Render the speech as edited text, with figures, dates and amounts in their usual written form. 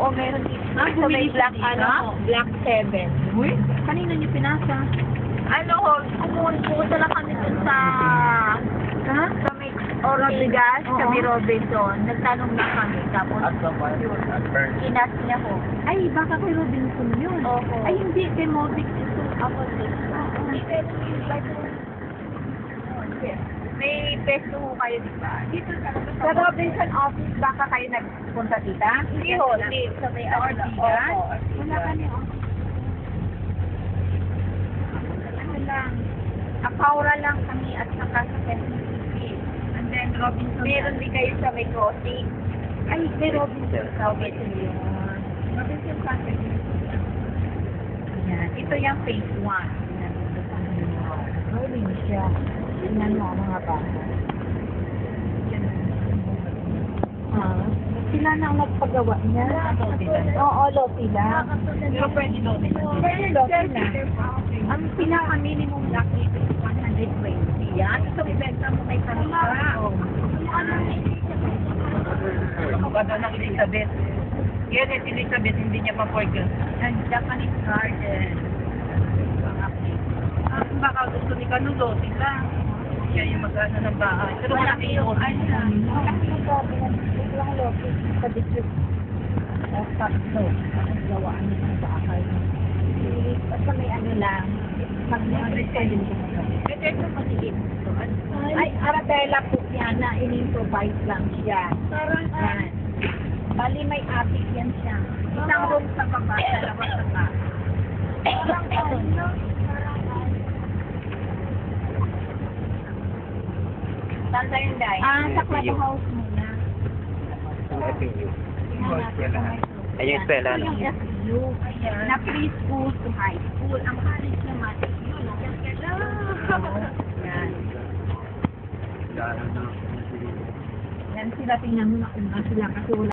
Oo, meron dito. Ah, Sa may bumili Black, ka dito? Black 7. Uy, kanina niyo pinasa. Pumunta lang kami dun sa sa may Ortigas, Oo. sa may Robinson. Nagtanong na kami. Tapos, inas niya ko. Ay, baka kay Robinson yun. Opo. Ay, hindi. Kay Movic ito. Ako din. May pesto ho kayo, di ba? Dito sa Robinson office, baka kayo nagpunta dita? Hindi ho, hindi. Sa may Ortigas? Wala kami ano lang, Apaura lang kami at saka sa Quezon City. And then Robinson. Meron din kayo sa may crossing. Ay, may Robinson. Robinson yun. Robinson Cafe. Yan. Ito yung phase 1. Rolling siya. Tingnan mo ang mga bata. Sila na ang nagpagawa niya. Oo, Lotti lang. Pero pwede Lotti lang. Pwede Lotti lang. Ang pinaka-minimum lang is 120. Yan. Ito, ibenta mo kay Kanita. Maganda ng Elizabeth. Yan, si Elizabeth, hindi niya ma-forget. And Japanese garden. Baka gusto ni Kanulo, sila. Siya yung mag-ano ng bahay. Pero malaki yung Malaki yung gabi na dito lang Lotti sa district of Tatlo. Ang gawaan ng bahay. Basta may ano lang. Mag-represent din ko. Ito ito maliit. Ay, Arabella po yan na in-improvise lang siya. Yan. Bali may attic yan siya. Isang room sa baba, dalawa sa taas. Saan tayo yung day? Sa clubhouse muna. Ayun yung eskwela, no? Ito yung SU. Na preschool to high school. Ang college naman is yun. Yan. Yan sila, tingnan mo na kung sila kasi wala